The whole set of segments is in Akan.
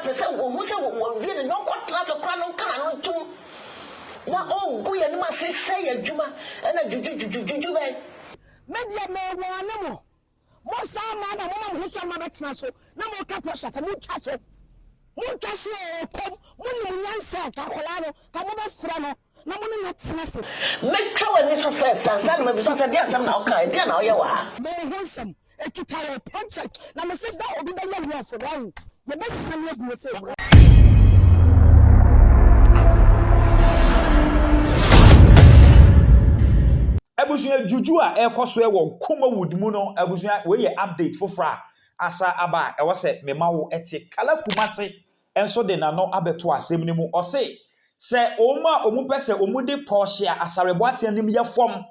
person who said, really no contrast of crown can too. Now, oh, go and must say a Juma and a Juju. Media may one no more. Most of man and woman who shall not so. No more capricious and muchacho. Muchacho, come, one said, Carolano, Camova Frano, no one not snatching. Make trouble and Mr. First, and some of the Saturday, some now kind, then all you are. More handsome, a guitar, punch it. Now, I said that would be the level for round. The best thing you do is say, Abusuya Juju a ekoso e wo Kumawood mu no abusuya we ye update fofra asa aba e wo se mema wo ete kala Kumasi enso de na no abeto asem ni mu o se omu pese omu de Portia Asare Boateng nim ye fom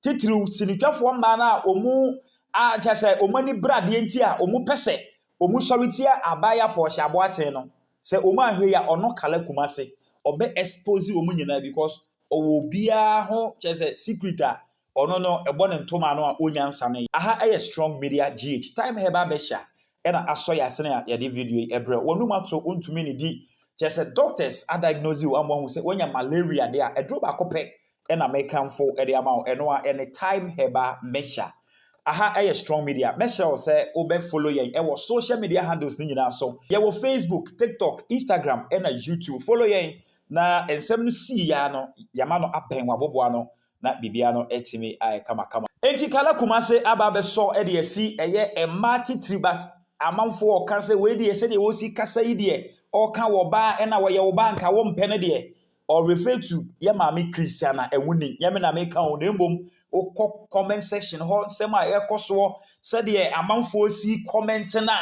titiriu sinitwafo mba na omu a chese omani brade enti a omu pese omu soritia abaya Portia Boateng no se omu ahwe ya ono kala Kumasi obe expose omu nyina because owo bia ho chese secret ono no ebone ntoma no a onyansa ne aha eye strong media gh time heba besha ena asoya sene ya de video ebre wonu mato ontumi ne di chese doctors a diagnose you amwo se wonya malaria de a edro ba kope ena mekanfo ede ama eno a any time heba mesha aha eye strong media mesha se obe follow yen ewo social media handles ni nyina so ye wo Facebook, TikTok, Instagram ena YouTube follow yen na ensem no si ya no yama no aben waboboa no na bibia no etimi ai kama enti kala Kumasi aba beso e de asi eye emati tribat amanfo o kan se we de ese de wo si kasa yi de o kan wo ba e na wo ye wo ba nka wo mpe ne de or refer to ye maami Christiana Awuni ye me na me kan o nembom o comment section ho sema e koso se de amanfo si comment na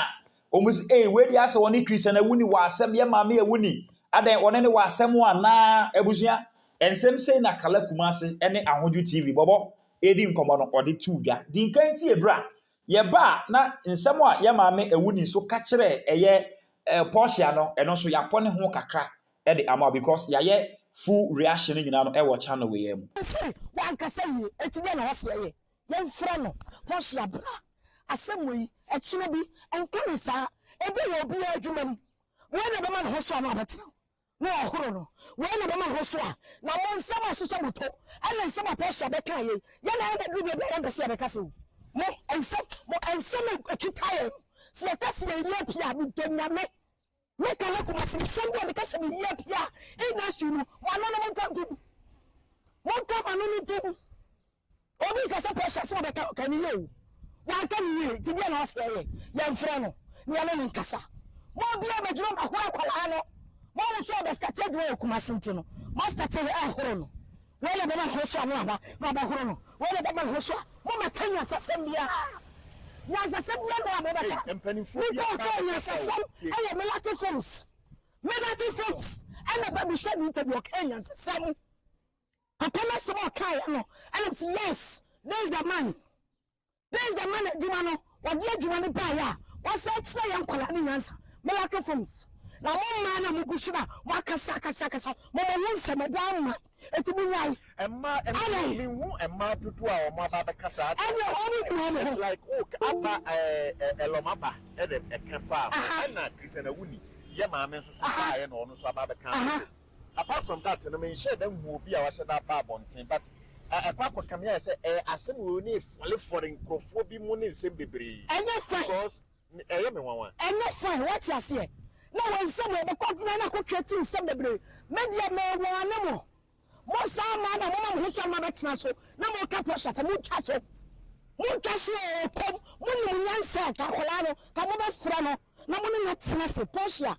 o mus we de ase woni Christiana Awuni wa asem ye maami Awuni adan woni ne wa asem ana ebusua ensem say na kala Kumasi ene Ahoju TV bobo edi nkomo no ode tuga di nkan ti ebra ye ba na nsem a ye maame Awuni so ka kire eye Portia no eno so yapone ho kakra e de ama because ye full reaction nyina no e wo channel we yam wan ka say etide na wase ye ye mfra no Portia bra asem yi e kire bi enkan sa ebe ye obi adwumam we na be man ho so na abetra no ahoro no we na be man ho so a na mo nsem ahyehyɛ moto ana nsem Portia be kan ye ye na be du be be se be kase mo ensem ekitaye se kase ye pia mi donyame me kala Kumasi nsem be kase mi ye pia industry no wano no mo kam anu ni tu obi kase Portia so be kan ye o wa kan ye ti dia na ase ye ye mfra no ni ala ni nkasa mo bia me jiro akwala no mo so be start do Kumasi nti no mo start ahoro no wele be na hoso no aba ma ba horo no wele be na hoso mo makanya sasem bia na sasem bia no abeba empanifo bia ka sasem aye melaki films ana babu shani interview kanya sasem papa na so kai no and it's yes there's the man juma no wadi adwuma ne ba ya wasa kire ya nkwala ne nyansa melaki films na mo ma na mo kushira wakasa kasa mo mo nsemedama etubunyai emma tutu a o ma ba be kasa it's like aba elomaba e de ekefa na Christiana Awuni ye ma me so fa ye no so aba be kan apart from that no me share dem hu obi a wa share that ba bonten but akwa kam ya say asem we ni foreign crofo bi mu ni nsem bebre because ye me wanwa fine what you say na wan nsem e be kokuna na ko create nsem bebre media me wan mo mo sama na mo so ma betina so na mo ka Portia se mo twa so kom mo ni nyansa ka kola no ka mo be fra no na mo na tina se Portia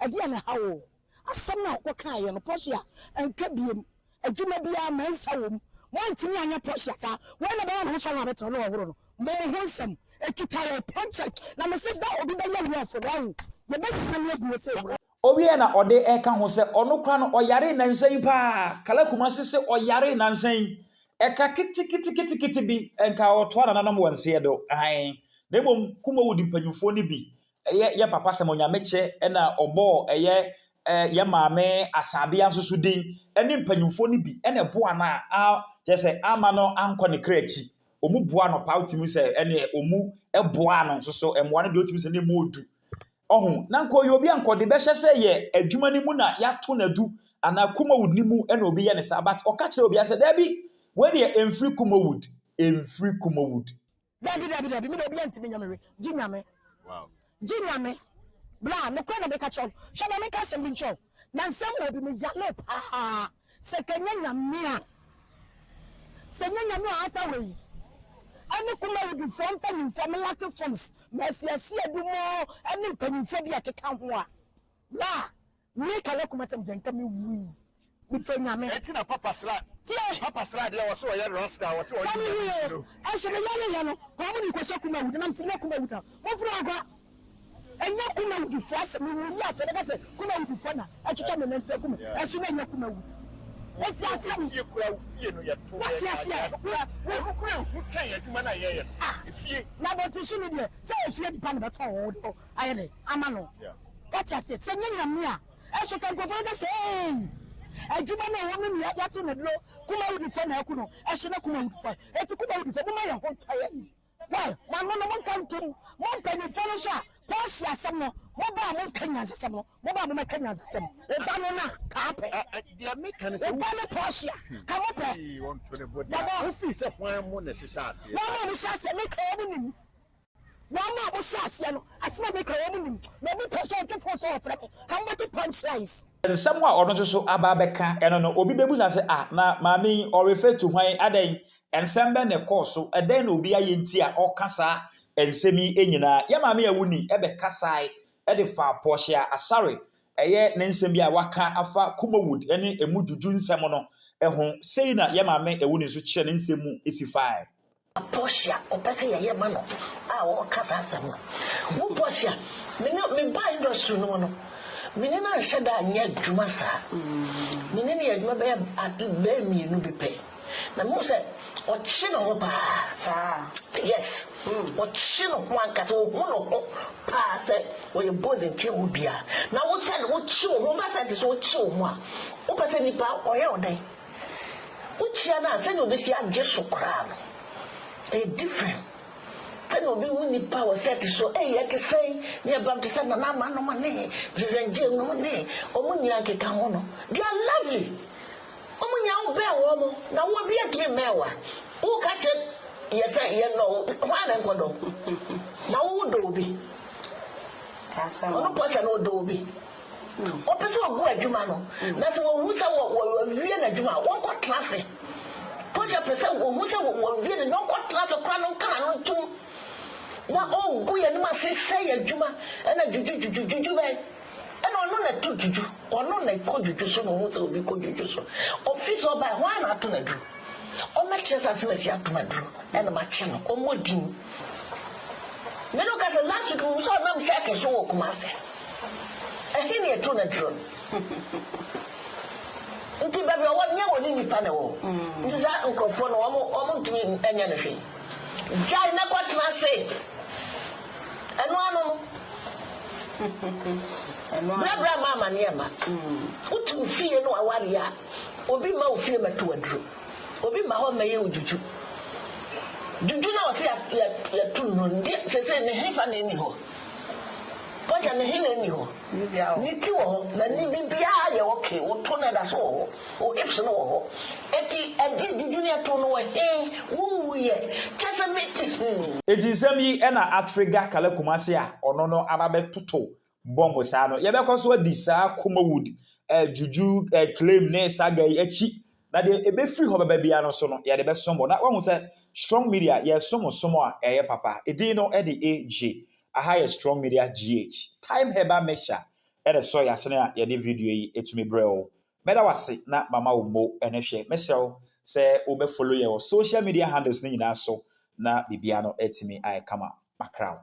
ade na hawo asam na ko kan ye no Portia enka biem adwuma bia mansa wom mo ntimi anya Portia sa we na be ho so ma betina no woro no mo ho nsem ekitare punch na me se da obi be ye for round ye be sam ye gu se owie na ode eka ho se ono kwa no oyare nansan pa kala Kumasi se oyare nansan eka kiti bi enka oto na nanam wanse do ai na bom Kumawood mpanyufo ni bi ye papa se monyameche na obo ye maame asabia nsusu din ene mpanyufo ni bi ene boa na jese ama no anko ne krachi omu boa no pa utimi se ene omu eboa no nsusu emwa no de utimi se ne modu ohun na nko yobi anko de be hye se ye adwuma ni mu na ya to na du ana Kumawood ni mu e na obi ye ne sa but o ka kire obi ase da bi we de emfiri Kumawood Dabi me obi antimi nyamere jinyame Wow. jinyame bla no kwa na be ka cho hwe na me ka sem bi ncho na nsem obi me jale pa se kenya nyame a se nyame a ata we ani Kumawood from pen from lucky forms mercy adu mo ani panimfo bi akeka ho a la me kala kuma sem jenka me wi bitro nyame Etina papa sra de was so ya rasta was so I should yano how many question Kumawood na msina Kumawood mo furu agwa enya Kumawood fast me wi ya to na say Kumawood fo na achucha me ntia kuma esu na enya Kumawood esi asem fie kura fie no ya to wo kura hutan ya dwuma na ye fie na botishi ni de say fie di pan be to wo aye ne ama no what you say say nyame a esu kan ko fo ga say adwuma na wo me ya to ne dro Kumawood fo na aku no esu na Kumawood fo eti Kumawood fo mo ma ya ho twaye why man no mo kan tum mo mpani fo no sha Portia Asare no mo ba mo kanya asem no mo ba mo kanya asem e ba no na ka pe dia make kan say e ba no Portia ka mo pe won to the body ba fi say hwan mo na hyehyɛ ase no mo hyehyɛ ase me ka wo nim no mo hyehyɛ ase no asem me ka wo nim na bi person to for so ofra me ka mo to punchlines nsɛm a ɔno so aba bɛka ɛno no obi bebusa sɛ na maame or refer to hwan adan nsɛm bɛ ne kɔɔso ɛdan na obi ayɛ nti a ɔkasa nsɛm yi nyinaa ya maame Awuni ɛbɛ kasae ɛde fa Portia Asare ɛyɛ ne nsɛm bi a waka afa Kumawood ɛne emu Juju nsɛm no ɛho sei na ya maame Awuni so kyerɛ ne nsɛm mu esi fae Portia opese ye ma no a wo kasa asem no wo Portia me ba industry no no me ne na hye da anya adwuma sa me ne ne adwuma be adu be mienu bi pe na mo se o chi no ba sa yes o chi no ho anka so ho no ho pa se o ye bozi nche wo bia na wo se no wo chi wo ba se de so wo chi wo a wo pese nipa o ye odan wo chi na se no be si agye so kra no a different then obi wuni power set so yet to say near bam to say na ma no money present jail no money omunya keka ho no they are lovely omunya wo be wo mo na wo bi atumi mewa wo ka che yes ye no why na nkodo na wo do obi asa no Portia no do obi o pese wo go adwuma no na se wo hu se wo wie na adwuma wo ko trase Portia pese wo hu se wo wie na no ko trase kra no kana no tum na ogu ye nima sese ya dwuma na juju be na ono na to juju ono na ko juju so no so obi ko juju so office oba ho na to na dru o na chesa se na si ato na dru na ma che no o modin me no ka se last week we saw na mseke so wo Kumasi ehini e to na dru nti bebe o nya woni nipa na wo nti sa nkofo no o ntumi anya na hwe jai na kwatna se eno ano no bra mama niema utu fie no aware a obi ma ofie meto aduro obi ma ho maye ojuju juju na wose ya tu no ndi sese ne hefa na ni ho Portia ne hina ni ho ni ti wo na ni bibia ye okay wo to na da so wo o hips no wo eti juju ne to no wo ye chese me eti nsɛm yi ɛna atrigger kala Kumasi a ɔno no ababe toto bomb saa no yɛbɛkɔ so adi saa Kumawood Juju claim ne saga yi akyi na de ebefiri hɔ baba bia no so no yɛde bɛsombo na wɔn sɛ strong media yɛ somo a ɛyɛ papa edin no ɛde AJ aha yɛ strong media GH time heba measure ɛde so yɛ asene a yɛde video yi etumi brɛw mɛda wase na mama wo mo ɛne hwɛ mɛsɛw sɛ wo be follow yɛ social media handles ne nyinaa so na bibia no etimi ayɛ kama makraw